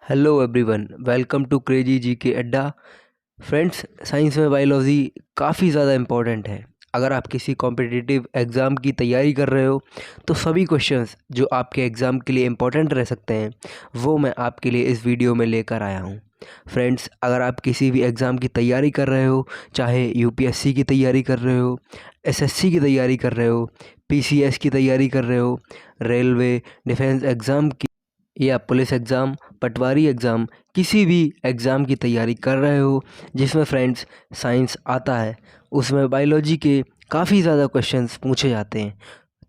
Hello everyone, welcome to crazy G K Adda. Friends, science में biology काफ़ी ज़्यादा important है। अगर आप किसी कॉम्पिटिटिव एग्ज़ाम की तैयारी कर रहे हो तो सभी क्वेश्चंस जो आपके एग्ज़ाम के लिए इम्पोर्टेंट रह सकते हैं वो मैं आपके लिए इस वीडियो में लेकर आया हूँ। फ्रेंड्स, अगर आप किसी भी एग्ज़ाम की तैयारी कर रहे हो, चाहे यूपीएससी की तैयारी कर रहे हो, एसएससी की तैयारी कर रहे हो, पीसीएस की तैयारी कर रहे हो, रेलवे डिफेंस एग्ज़ाम की या पुलिस एग्ज़ाम, पटवारी एग्ज़ाम, किसी भी एग्ज़ाम की तैयारी कर रहे हो जिसमें फ्रेंड्स साइंस आता है, उसमें बायोलॉजी के काफ़ी ज़्यादा क्वेश्चंस पूछे जाते हैं।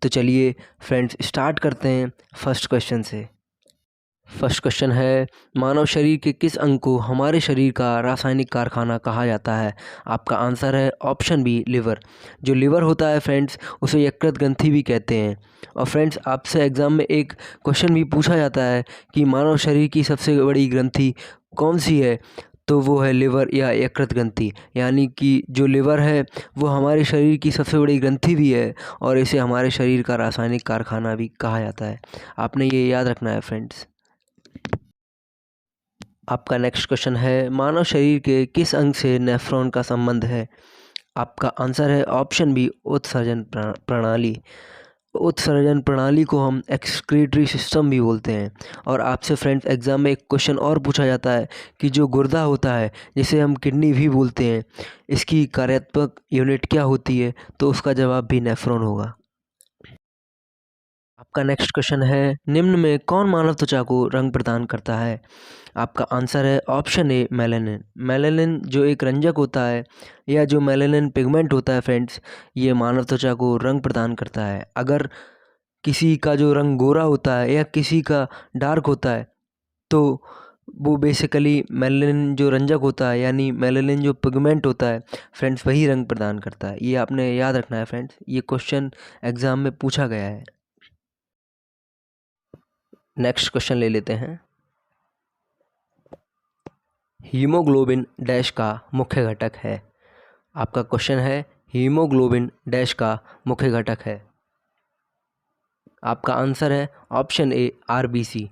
तो चलिए फ्रेंड्स स्टार्ट करते हैं फर्स्ट क्वेश्चन से। फर्स्ट क्वेश्चन है, मानव शरीर के किस अंग को हमारे शरीर का रासायनिक कारखाना कहा जाता है? आपका आंसर है ऑप्शन बी, लिवर। जो लिवर होता है फ्रेंड्स, उसे यकृत ग्रंथि भी कहते हैं। और फ्रेंड्स, आपसे एग्ज़ाम में एक क्वेश्चन भी पूछा जाता है कि मानव शरीर की सबसे बड़ी ग्रंथि कौन सी है, तो वो है लिवर या यकृत ग्रंथि। यानी कि जो लिवर है वो हमारे शरीर की सबसे बड़ी ग्रंथि भी है और इसे हमारे शरीर का रासायनिक कारखाना भी कहा जाता है। आपने ये याद रखना है फ्रेंड्स। आपका नेक्स्ट क्वेश्चन है, मानव शरीर के किस अंग से नेफ्रॉन का संबंध है? आपका आंसर है ऑप्शन बी, उत्सर्जन प्रणाली। उत्सर्जन प्रणाली को हम एक्सक्रीटरी सिस्टम भी बोलते हैं। और आपसे फ्रेंड्स एग्जाम में एक क्वेश्चन और पूछा जाता है कि जो गुर्दा होता है, जिसे हम किडनी भी बोलते हैं, इसकी कार्यात्मक यूनिट क्या होती है? तो उसका जवाब भी नेफ्रॉन होगा। आपका नेक्स्ट क्वेश्चन है, निम्न में कौन मानव त्वचा को रंग प्रदान करता है? आपका आंसर है ऑप्शन ए, मेलानिन। मेलानिन जो एक रंजक होता है या जो मेलानिन पिगमेंट होता है फ्रेंड्स, ये मानव त्वचा को रंग प्रदान करता है। अगर किसी का जो रंग गोरा होता है या किसी का डार्क होता है तो वो बेसिकली मेलानिन जो रंजक होता है यानी मेलानिन जो पिगमेंट होता है फ्रेंड्स, वही रंग प्रदान करता है। ये आपने याद रखना है फ्रेंड्स, ये क्वेश्चन एग्ज़ाम में पूछा गया है। नेक्स्ट क्वेश्चन ले लेते हैं। हीमोग्लोबिन डैश का मुख्य घटक है। आपका क्वेश्चन है, हीमोग्लोबिन डैश का मुख्य घटक है। आपका आंसर है ऑप्शन ए, आरबीसी।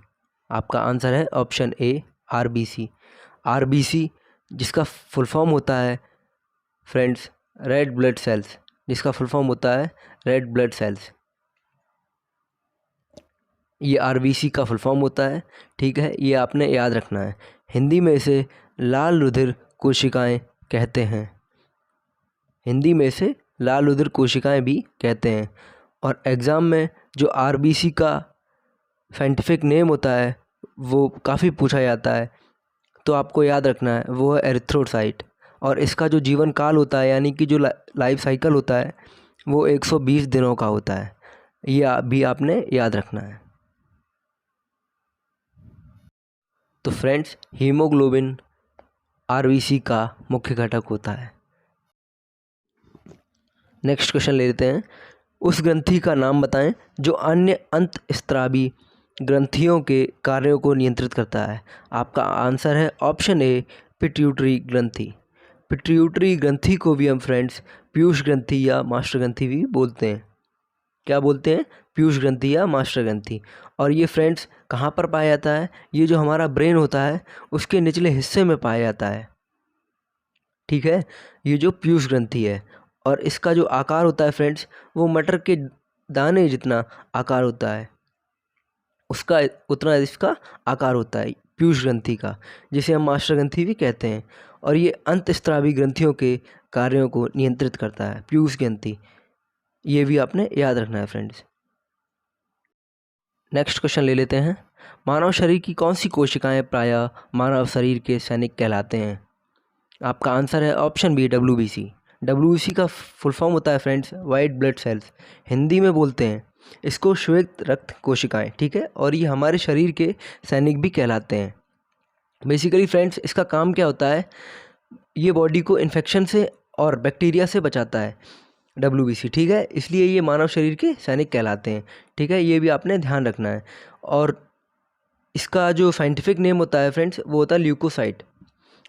आपका आंसर है ऑप्शन ए, आरबीसी। आरबीसी जिसका फुल फॉर्म होता है फ्रेंड्स रेड ब्लड सेल्स, जिसका फुल फॉर्म होता है रेड ब्लड सेल्स। ये आरबीसी का फुल फॉर्म होता है, ठीक है, ये आपने याद रखना है। हिंदी में इसे लाल रुधिर कोशिकाएं कहते हैं। हिंदी में इसे लाल रुधिर कोशिकाएं भी कहते हैं। और एग्ज़ाम में जो आरबीसी का साइंटिफिक नेम होता है वो काफ़ी पूछा जाता है, तो आपको याद रखना है वो है एरिथ्रोसाइट। और इसका जो जीवन काल होता है यानी कि जो लाइफ साइकिल होता है वो 120 दिनों का होता है। ये भी आपने याद रखना है। तो फ्रेंड्स, हीमोग्लोबिन आरबीसी का मुख्य घटक होता है। नेक्स्ट क्वेश्चन ले लेते हैं। उस ग्रंथि का नाम बताएं जो अन्य अंतःस्रावी ग्रंथियों के कार्यों को नियंत्रित करता है। आपका आंसर है ऑप्शन ए, पिट्यूटरी ग्रंथि। पिट्यूटरी ग्रंथि को भी हम फ्रेंड्स पीयूष ग्रंथि या मास्टर ग्रंथि भी बोलते हैं। क्या बोलते हैं? पीयूष ग्रंथि या मास्टर ग्रंथि। और ये फ्रेंड्स कहाँ पर पाया जाता है? ये जो हमारा ब्रेन होता है उसके निचले हिस्से में पाया जाता है, ठीक है, ये जो पीयूष ग्रंथि है। और इसका जो आकार होता है फ्रेंड्स, वो मटर के दाने जितना आकार होता है, उसका उतना इसका आकार होता है पीयूष ग्रंथि का, जिसे हम मास्टर ग्रंथि भी कहते हैं। और ये अंतःस्रावी ग्रंथियों के कार्यों को नियंत्रित करता है, पीयूष ग्रंथि। ये भी आपने याद रखना है फ्रेंड्स। नेक्स्ट क्वेश्चन ले लेते हैं। मानव शरीर की कौन सी कोशिकाएं प्रायः मानव शरीर के सैनिक कहलाते हैं? आपका आंसर है ऑप्शन बी, डब्ल्यूबीसी। डब्ल्यूबीसी का फुल फॉर्म होता है friends white blood cells. Hindi में बोलते हैं इसको श्वेत रक्त कोशिकाएं, ठीक है, और ये हमारे शरीर के सैनिक भी कहलाते हैं। बेसिकली फ्रेंड्स इसका काम क्या होता है, ये बॉडी को इन्फेक्शन से और बैक्टीरिया से बचाता है डब्ल्यूबीसी, ठीक है, इसलिए ये मानव शरीर के सैनिक कहलाते हैं, ठीक है, ये भी आपने ध्यान रखना है। और इसका जो साइंटिफिक नेम होता है फ्रेंड्स वो होता है ल्यूकोसाइट।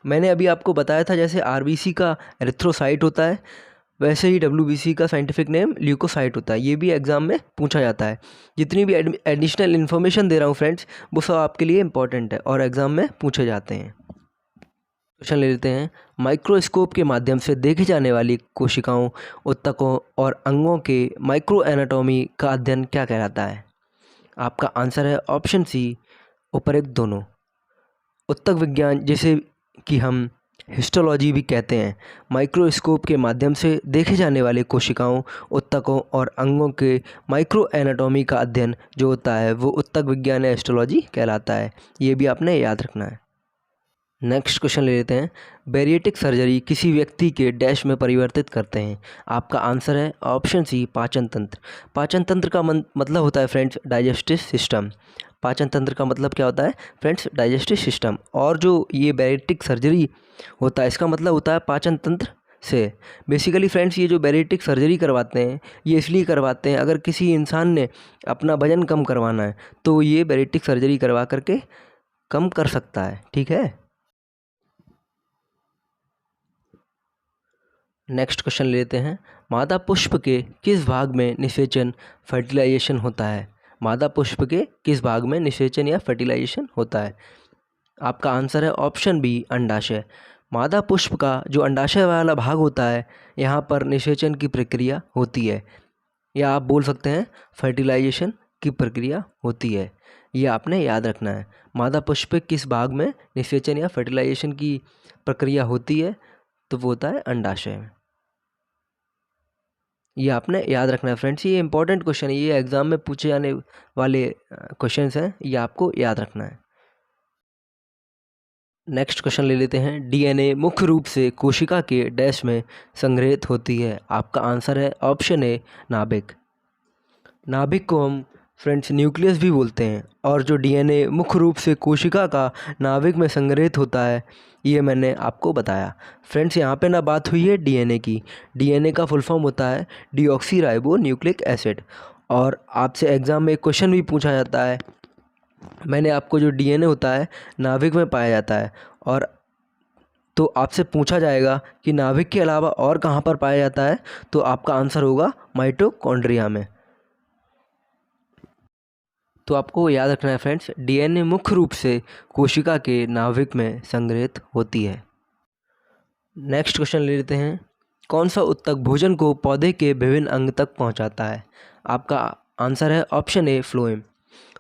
मैंने अभी आपको बताया था जैसे आरबीसी का एरिथ्रोसाइट होता है, वैसे ही WBC का साइंटिफिक नेम ल्यूकोसाइट होता है। ये भी एग्ज़ाम में पूछा जाता है। जितनी भी एडिशनल इन्फॉर्मेशन दे रहा हूँ फ्रेंड्स, वो सब आपके लिए इंपॉर्टेंट है और एग्ज़ाम में पूछे जाते हैं। क्वेश्चन ले लेते हैं। माइक्रोस्कोप के माध्यम से देखी जाने वाली कोशिकाओं, ऊतकों और अंगों के माइक्रो एनाटॉमी का अध्ययन क्या कहलाता है? आपका आंसर है ऑप्शन सी, उपरोक्त दोनों। ऊतक विज्ञान, जिसे कि हम हिस्टोलॉजी भी कहते हैं, माइक्रोस्कोप के माध्यम से देखे जाने वाले कोशिकाओं, ऊतकों और अंगों के माइक्रो एनाटॉमी का अध्ययन जो होता है वो ऊतक विज्ञान या हिस्टोलॉजी कहलाता है। ये भी आपने याद रखना है। नेक्स्ट क्वेश्चन ले लेते हैं। बैरिएट्रिक सर्जरी किसी व्यक्ति के डैश में परिवर्तित करते हैं? आपका आंसर है ऑप्शन सी, पाचन तंत्र। पाचन तंत्र का मतलब होता है फ्रेंड्स डाइजेस्टिव सिस्टम। पाचन तंत्र का मतलब क्या होता है फ्रेंड्स? Digestive system. और जो ये बैरिएट्रिक सर्जरी होता है इसका मतलब होता है पाचन तंत्र से। बेसिकली फ्रेंड्स, ये जो बैरिएट्रिक सर्जरी करवाते हैं ये इसलिए करवाते हैं, अगर किसी इंसान ने अपना वजन कम करवाना है तो ये बैरिएट्रिक सर्जरी करवा करके कम कर सकता है। ठीक है। नेक्स्ट क्वेश्चन लेते हैं। मादा पुष्प के किस भाग में निषेचन फर्टिलाइजेशन होता है? मादा पुष्प के किस भाग में निषेचन या फर्टिलाइजेशन होता है? आपका आंसर है ऑप्शन बी, अंडाशय। मादा पुष्प का जो अंडाशय वाला भाग होता है यहाँ पर निषेचन की प्रक्रिया होती है, या आप बोल सकते हैं फर्टिलाइजेशन की प्रक्रिया होती है। ये आपने याद रखना है। मादा पुष्प के किस भाग में निषेचन या फर्टिलाइजेशन की प्रक्रिया होती है? तो वो होता है अंडाशय में। ये आपने याद रखना है फ्रेंड्स। ये इंपॉर्टेंट क्वेश्चन है, ये एग्ज़ाम में पूछे जाने वाले क्वेश्चंस हैं, ये आपको याद रखना है। नेक्स्ट क्वेश्चन ले लेते हैं। DNA मुख्य रूप से कोशिका के डैश में संग्रहित होती है? आपका आंसर है ऑप्शन ए, नाभिक। नाभिक को हम फ्रेंड्स न्यूक्लियस भी बोलते हैं, और जो DNA मुख्य रूप से कोशिका का नाभिक में संग्रहित होता है ये मैंने आपको बताया। फ्रेंड्स, यहाँ पे ना बात हुई है DNA की। DNA का फुल फॉर्म होता है डीऑक्सी राइबो न्यूक्लिक एसिड। और आपसे एग्ज़ाम में एक क्वेश्चन भी पूछा जाता है, मैंने आपको जो DNA होता है नाभिक में पाया जाता है, और तो आपसे पूछा जाएगा कि नाभिक के अलावा और कहाँ पर पाया जाता है, तो आपका आंसर होगा माइटोकॉन्ड्रिया में। तो आपको याद रखना है फ्रेंड्स, DNA मुख्य रूप से कोशिका के नाभिक में संग्रहित होती है। नेक्स्ट क्वेश्चन ले लेते हैं। कौन सा ऊतक भोजन को पौधे के विभिन्न अंग तक पहुंचाता है? आपका आंसर है ऑप्शन ए, फ्लोएम।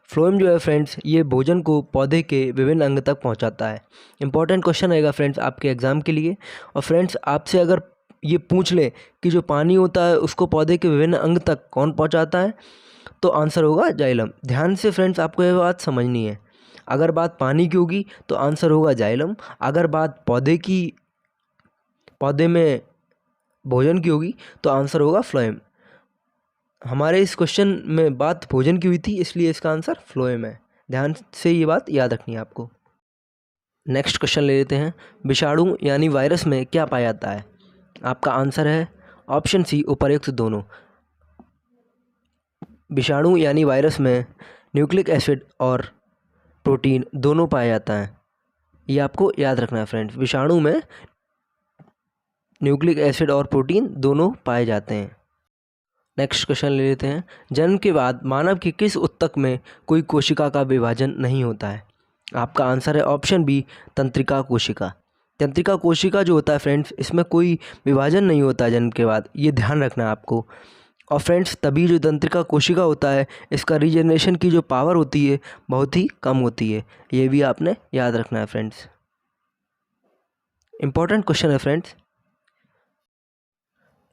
फ्लोएम जो है फ्रेंड्स ये भोजन को पौधे के विभिन्न अंग तक पहुंचाता है। इंपॉर्टेंट क्वेश्चन रहेगा फ्रेंड्स आपके एग्ज़ाम के लिए। और फ्रेंड्स, आपसे अगर ये पूछ ले कि जो पानी होता है उसको पौधे के विभिन्न अंग तक कौन पहुंचाता है, तो आंसर होगा जाइलम। ध्यान से फ्रेंड्स आपको ये बात समझनी है। अगर बात पानी की होगी तो आंसर होगा जाइलम। अगर बात पौधे में भोजन की होगी तो आंसर होगा फ्लोएम। हमारे इस क्वेश्चन में बात भोजन की हुई थी, इसलिए इसका आंसर फ्लोएम है। ध्यान से ये बात याद रखनी है आपको। नेक्स्ट क्वेश्चन ले लेते हैं। विषाणु यानी वायरस में क्या पाया जाता है? आपका आंसर है ऑप्शन सी, उपर्युक्त दोनों। विषाणु यानी वायरस में न्यूक्लिक एसिड और प्रोटीन दोनों पाया जाता है। ये आपको याद रखना है फ्रेंड्स। विषाणु में न्यूक्लिक एसिड और प्रोटीन दोनों पाए जाते हैं। नेक्स्ट क्वेश्चन ले लेते हैं। जन्म के बाद मानव के किस ऊतक में कोई कोशिका का विभाजन नहीं होता है? आपका आंसर है ऑप्शन बी, तंत्रिका कोशिका। तंत्रिका कोशिका जो होता है फ्रेंड्स इसमें कोई विभाजन नहीं होता जन्म के बाद, ये ध्यान रखना है आपको। और फ्रेंड्स, तभी जो तंत्रिका कोशिका होता है इसका रीजनरेशन की जो पावर होती है बहुत ही कम होती है। ये भी आपने याद रखना है फ्रेंड्स। इंपॉर्टेंट क्वेश्चन है फ्रेंड्स।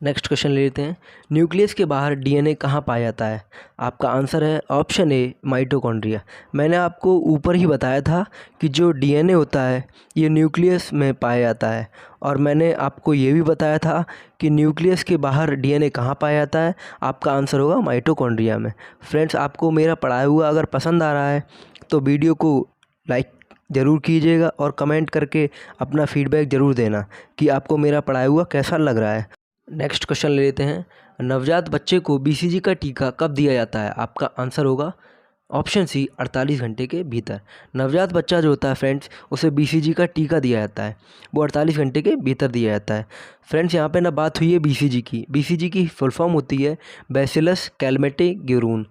नेक्स्ट क्वेश्चन ले लेते हैं। न्यूक्लियस के बाहर DNA कहाँ पाया जाता है? आपका आंसर है ऑप्शन ए, माइटोकॉन्ड्रिया। मैंने आपको ऊपर ही बताया था कि जो DNA होता है ये न्यूक्लियस में पाया जाता है, और मैंने आपको ये भी बताया था कि न्यूक्लियस के बाहर DNA कहाँ पाया जाता है। आपका आंसर होगा माइटोकॉन्ड्रिया में। फ्रेंड्स, आपको मेरा पढ़ाया हुआ अगर पसंद आ रहा है तो वीडियो को लाइक ज़रूर कीजिएगा और कमेंट करके अपना फीडबैक ज़रूर देना कि आपको मेरा पढ़ाया हुआ कैसा लग रहा है। नेक्स्ट क्वेश्चन ले लेते हैं। नवजात बच्चे को BCG का टीका कब दिया जाता है? आपका आंसर होगा ऑप्शन सी 48 घंटे के भीतर। नवजात बच्चा जो होता है फ्रेंड्स, उसे BCG का टीका दिया जाता है, वो 48 घंटे के भीतर दिया जाता है। फ्रेंड्स यहाँ पे ना बात हुई है BCG की। BCG की फुल फॉर्म होती है बैसिलस कैलमेटे ग्यूरून।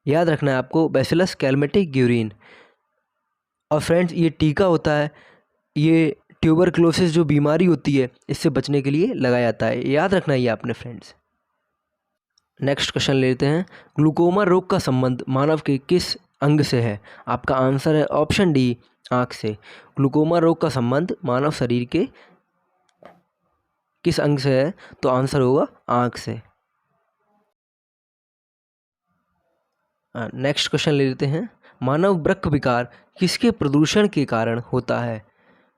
याद रखना है आपको, बैसिलस कैलमेटे ग्यूरीन। और फ्रेंड्स ये टीका होता है, ये ट्यूबरक्लोसिस जो बीमारी होती है इससे बचने के लिए लगाया जाता है। याद रखना ये आपने फ्रेंड्स। नेक्स्ट क्वेश्चन लेते हैं। ग्लूकोमा रोग का संबंध मानव के किस अंग से है? आपका आंसर है ऑप्शन डी, आँख से। ग्लूकोमा रोग का संबंध मानव शरीर के किस अंग से है? तो आंसर होगा आँख से। नेक्स्ट क्वेश्चन ले लेते हैं। मानव वृक्क विकार किसके प्रदूषण के कारण होता है?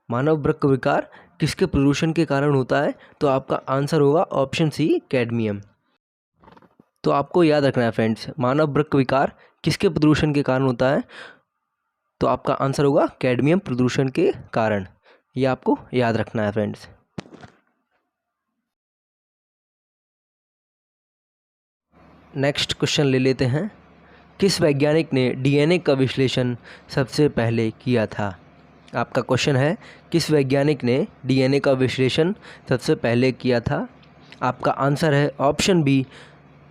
मानव वृक्क विकार किसके प्रदूषण के कारण होता है? तो आपका आंसर होगा ऑप्शन सी, कैडमियम। तो आपको याद रखना है फ्रेंड्स, मानव वृक्क विकार किसके प्रदूषण के कारण होता है? तो आपका आंसर होगा कैडमियम प्रदूषण के कारण। ये आपको याद रखना है फ्रेंड्स। नेक्स्ट क्वेश्चन ले लेते हैं। किस वैज्ञानिक ने DNA का विश्लेषण सबसे पहले किया था? आपका क्वेश्चन है, किस वैज्ञानिक ने DNA का विश्लेषण सबसे पहले किया था? आपका आंसर है ऑप्शन बी,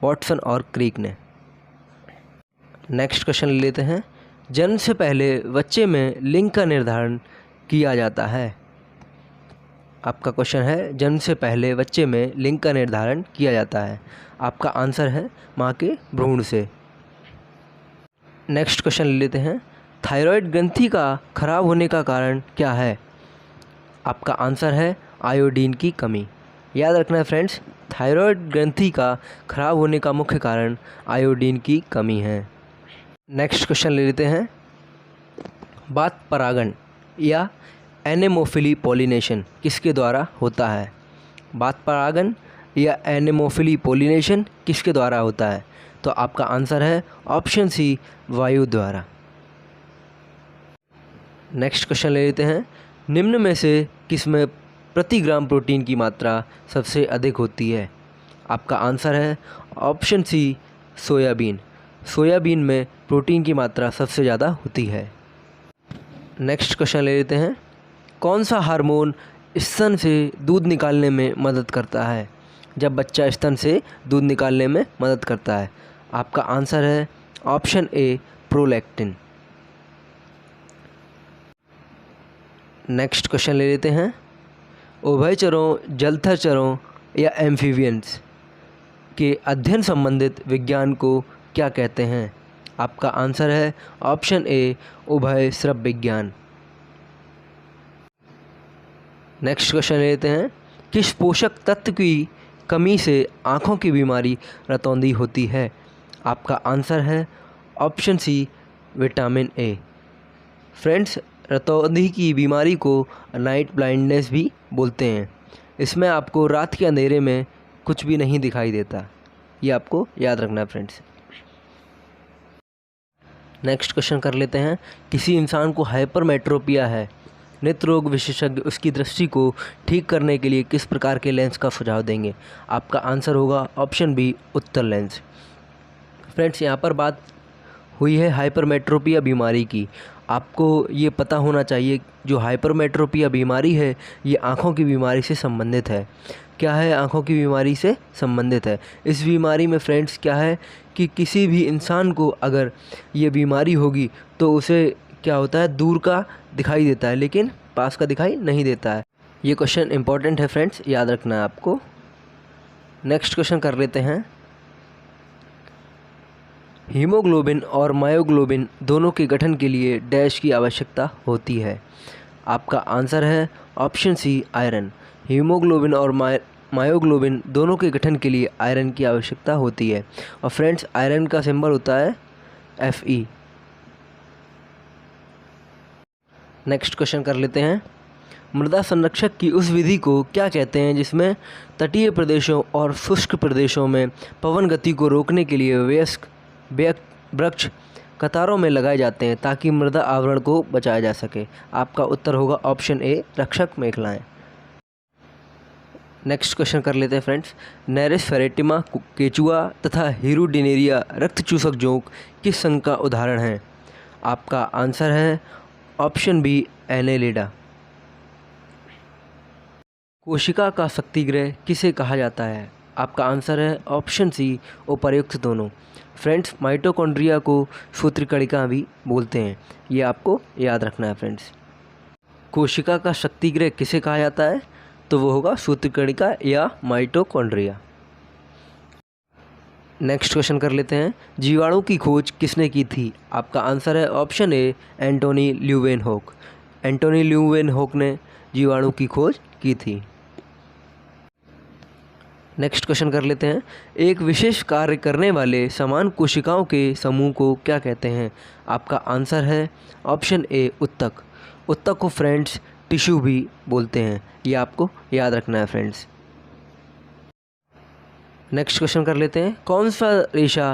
वाटसन और क्रिक ने। नेक्स्ट क्वेश्चन ले लेते हैं। जन्म से पहले बच्चे में लिंग का निर्धारण किया जाता है। आपका क्वेश्चन है, जन्म से पहले बच्चे में लिंग का निर्धारण किया जाता है। आपका आंसर है माँ के भ्रूण से। नेक्स्ट क्वेश्चन ले लेते हैं। थायराइड ग्रंथि का खराब होने का कारण क्या है? आपका आंसर है आयोडीन की कमी। याद रखना है फ्रेंड्स, थायराइड ग्रंथि का खराब होने का मुख्य कारण आयोडीन की कमी है। नेक्स्ट क्वेश्चन ले लेते हैं। बात परागण या एनेमोफिली पॉलिनेशन किसके द्वारा होता है? बात परागण या एनेमोफिली पॉलिनेशन किसके द्वारा होता है? तो आपका आंसर है ऑप्शन सी, वायु द्वारा। नेक्स्ट क्वेश्चन ले लेते हैं। निम्न में से किसमें प्रति ग्राम प्रोटीन की मात्रा सबसे अधिक होती है? आपका आंसर है ऑप्शन सी, सोयाबीन। सोयाबीन में प्रोटीन की मात्रा सबसे ज़्यादा होती है। नेक्स्ट क्वेश्चन ले लेते हैं। कौन सा हार्मोन स्तन से दूध निकालने में मदद करता है? जब बच्चा स्तन से दूध निकालने में मदद करता है। आपका आंसर है ऑप्शन ए, प्रोलैक्टिन। नेक्स्ट क्वेश्चन ले लेते हैं। उभयचरों, जलचरों या एम्फीबियंस के अध्ययन संबंधित विज्ञान को क्या कहते हैं? आपका आंसर है ऑप्शन ए, उभय श्रव्य विज्ञान। नेक्स्ट क्वेश्चन लेते हैं। किस पोषक तत्व की कमी से आँखों की बीमारी रतौंधी होती है? आपका आंसर है option C, vitamin A. Friends, रतौंधी की बीमारी को नाइट ब्लाइंडनेस भी बोलते हैं। इसमें आपको रात के अंधेरे में कुछ भी नहीं दिखाई देता। ये आपको याद रखना है फ्रेंड्स। नेक्स्ट क्वेश्चन कर लेते हैं। किसी इंसान को हाइपरमेट्रोपिया है, नेत्र रोग विशेषज्ञ उसकी दृष्टि को ठीक करने के लिए किस प्रकार के लेंस का सुझाव देंगे? आपका आंसर होगा ऑप्शन बी, उत्तल लेंस। फ्रेंड्स, यहाँ पर बात हुई है हाइपरमेट्रोपिया बीमारी की। आपको ये पता होना चाहिए जो हाइपरमेट्रोपिया बीमारी है ये आँखों की बीमारी से संबंधित है। क्या है? आँखों की बीमारी से संबंधित है। इस बीमारी में फ्रेंड्स क्या है कि किसी भी इंसान को अगर ये बीमारी होगी तो उसे क्या होता है, दूर का दिखाई देता है लेकिन पास का दिखाई नहीं देता है। ये क्वेश्चन इंपॉर्टेंट है फ्रेंड्स, याद रखना है आपको। नेक्स्ट क्वेश्चन कर लेते हैं। हीमोग्लोबिन और मायोग्लोबिन दोनों के गठन के लिए डैश की आवश्यकता होती है। आपका आंसर है ऑप्शन सी, आयरन। हीमोग्लोबिन और मायोग्लोबिन दोनों के गठन के लिए आयरन की आवश्यकता होती है। और फ्रेंड्स, आयरन का सिंबल होता है Fe। नेक्स्ट क्वेश्चन कर लेते हैं। मृदा संरक्षक की उस विधि को क्या कहते हैं जिसमें तटीय प्रदेशों और शुष्क प्रदेशों में पवन गति को रोकने के लिए वयस्क वृक्ष कतारों में लगाए जाते हैं ताकि मृदा आवरण को बचाया जा सके? आपका उत्तर होगा ऑप्शन ए, रक्षक मेखलाएं। नेक्स्ट क्वेश्चन कर लेते हैं फ्रेंड्स। नेरिस फेरेटिमा, केचुआ तथा हीरुडिनेरिया रक्तचूसक जोंक किस संघ का उदाहरण है? आपका आंसर है ऑप्शन बी एनेलिडा। कोशिका का शक्तिगृह किसे कहा जाता है? आपका आंसर है ऑप्शन सी उपर्युक्त दोनों। फ्रेंड्स, माइटोकॉन्ड्रिया को सूत्रकणिका भी बोलते हैं, ये आपको याद रखना है फ्रेंड्स। कोशिका का शक्तिगृह किसे कहा जाता है? तो वो होगा सूत्रकणिका या माइटोकॉन्ड्रिया। नेक्स्ट क्वेश्चन कर लेते हैं। जीवाणु की खोज किसने की थी? आपका आंसर है option A Antonie Leeuwenhoek. Antonie Leeuwenhoek ने जीवाणु की खोज की थी। नेक्स्ट क्वेश्चन कर लेते हैं। एक विशेष कार्य करने वाले समान कोशिकाओं के समूह को क्या कहते हैं? आपका आंसर है ऑप्शन ए उत्तक। उत्तक को फ्रेंड्स टिश्यू भी बोलते हैं, ये आपको याद रखना है फ्रेंड्स। नेक्स्ट क्वेश्चन कर लेते हैं। कौन सा रेशा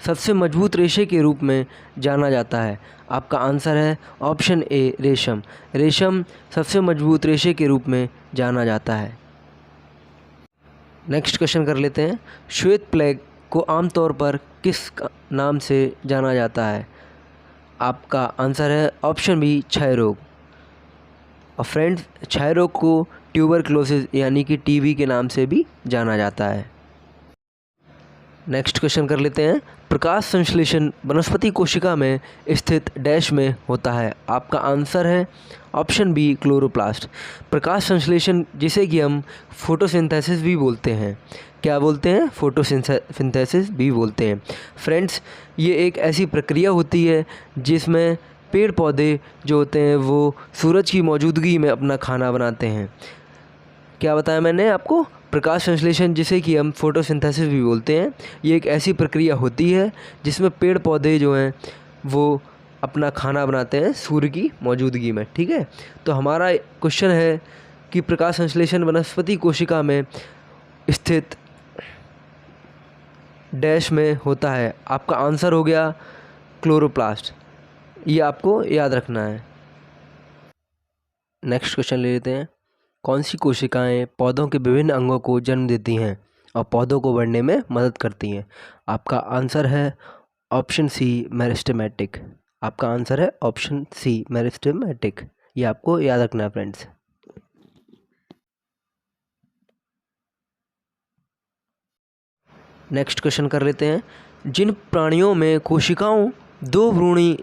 सबसे मजबूत रेशे के रूप में जाना जाता है? आपका आंसर है ऑप्शन ए रेशम। रेशम सबसे मजबूत रेशे के रूप में जाना जाता है। नेक्स्ट क्वेश्चन कर लेते हैं। श्वेत प्लेग को आमतौर पर किस नाम से जाना जाता है? आपका आंसर है ऑप्शन बी क्षय रोग। और फ्रेंड्स, क्षय रोग को ट्यूबरक्लोसिस यानी कि टीबी के नाम से भी जाना जाता है। नेक्स्ट क्वेश्चन कर लेते हैं। प्रकाश संश्लेषण वनस्पति कोशिका में स्थित डैश में होता है? आपका आंसर है ऑप्शन बी क्लोरोप्लास्ट। प्रकाश संश्लेषण जिसे कि हम फोटोसिंथेसिस भी बोलते हैं। क्या बोलते हैं? फोटोसिंथेसिस भी बोलते हैं। फ्रेंड्स, ये एक ऐसी प्रक्रिया होती है जिसमें पेड़ पौधे जो होते हैं वो सूरज की मौजूदगी में अपना खाना बनाते हैं। क्या बताया मैंने आपको? प्रकाश संश्लेषण जिसे कि हम फोटोसिंथेसिस भी बोलते हैं, ये एक ऐसी प्रक्रिया होती है जिसमें पेड़ पौधे जो हैं वो अपना खाना बनाते हैं सूर्य की मौजूदगी में। ठीक है, तो हमारा क्वेश्चन है कि प्रकाश संश्लेषण वनस्पति कोशिका में स्थित डैश में होता है। आपका आंसर हो गया क्लोरोप्लास्ट, ये आपको याद रखना है। नेक्स्ट क्वेश्चन ले लेते हैं। कौन सी कोशिकाएं पौधों के विभिन्न अंगों को जन्म देती हैं और पौधों को बढ़ने में मदद करती हैं? आपका आंसर है ऑप्शन सी मेरिस्टेमेटिक। आपका आंसर है ऑप्शन सी मेरिस्टेमेटिक, ये आपको याद रखना है फ्रेंड्स। नेक्स्ट क्वेश्चन कर लेते हैं। जिन प्राणियों में कोशिकाओं दो भ्रूणी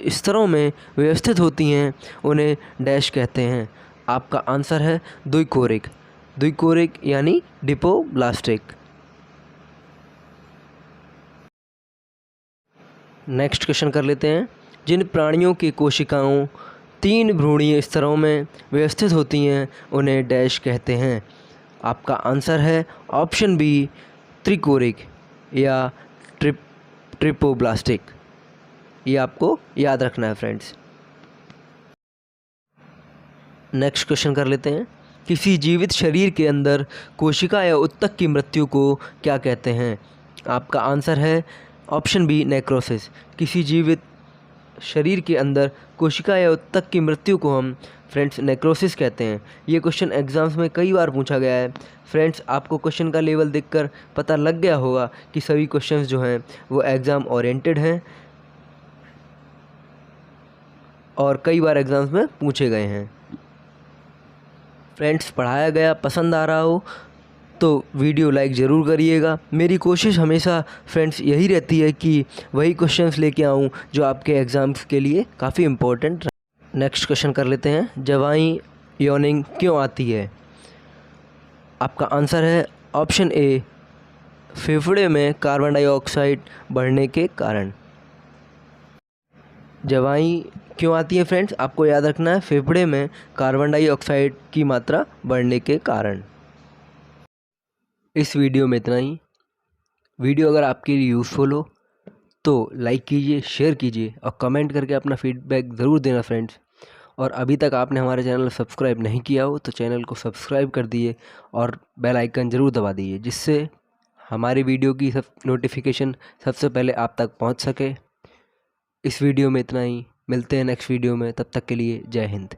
स्तरों में व्यवस्थित होती हैं उन्हें डैश कहते हैं? आपका आंसर है द्विकोरिक। द्विकोरिक यानी डिपोब्लास्टिक। नेक्स्ट क्वेश्चन कर लेते हैं। जिन प्राणियों की कोशिकाओं तीन भ्रूणीय स्तरों में व्यवस्थित होती हैं उन्हें डैश कहते हैं? आपका आंसर है ऑप्शन बी त्रिकोरिक या ट्रिपोब्लास्टिक, ये आपको याद रखना है फ्रेंड्स। नेक्स्ट क्वेश्चन कर लेते हैं। किसी जीवित शरीर के अंदर कोशिका या उत्तक की मृत्यु को क्या कहते हैं? आपका आंसर है ऑप्शन बी नेक्रोसिस। किसी जीवित शरीर के अंदर कोशिका या उत्तक की मृत्यु को हम फ्रेंड्स नेक्रोसिस कहते हैं। ये क्वेश्चन एग्जाम्स में कई बार पूछा गया है। फ्रेंड्स, आपको क्वेश्चन का लेवल देखकर पता लग गया होगा कि सभी क्वेश्चंस जो हैं वो एग्ज़ाम ओरिएंटेड हैं और कई बार एग्जाम्स में पूछे गए हैं। फ्रेंड्स, पढ़ाया गया पसंद आ रहा हो तो वीडियो लाइक ज़रूर करिएगा। मेरी कोशिश हमेशा फ्रेंड्स यही रहती है कि वही क्वेश्चंस लेके आऊँ जो आपके एग्ज़ाम्स के लिए काफ़ी इम्पोर्टेंट रहे। नेक्स्ट क्वेश्चन कर लेते हैं। जवाई यॉनिंग क्यों आती है? आपका आंसर है ऑप्शन ए फेफड़े में कार्बन डाइऑक्साइड बढ़ने के कारण। जवाई क्यों आती है फ्रेंड्स? आपको याद रखना है फेफड़े में कार्बन डाइऑक्साइड की मात्रा बढ़ने के कारण। इस वीडियो में इतना ही। वीडियो अगर आपके लिए यूज़फुल हो तो लाइक कीजिए, शेयर कीजिए और कमेंट करके अपना फीडबैक ज़रूर देना फ्रेंड्स। और अभी तक आपने हमारे चैनल सब्सक्राइब नहीं किया हो तो चैनल को सब्सक्राइब कर दिए और बेल आइकन ज़रूर दबा दीजिए, जिससे हमारी वीडियो की नोटिफिकेशन सबसे पहले आप तक पहुंच सके। इस वीडियो में इतना ही। मिलते हैं नेक्स्ट वीडियो में, तब तक के लिए जय हिंद।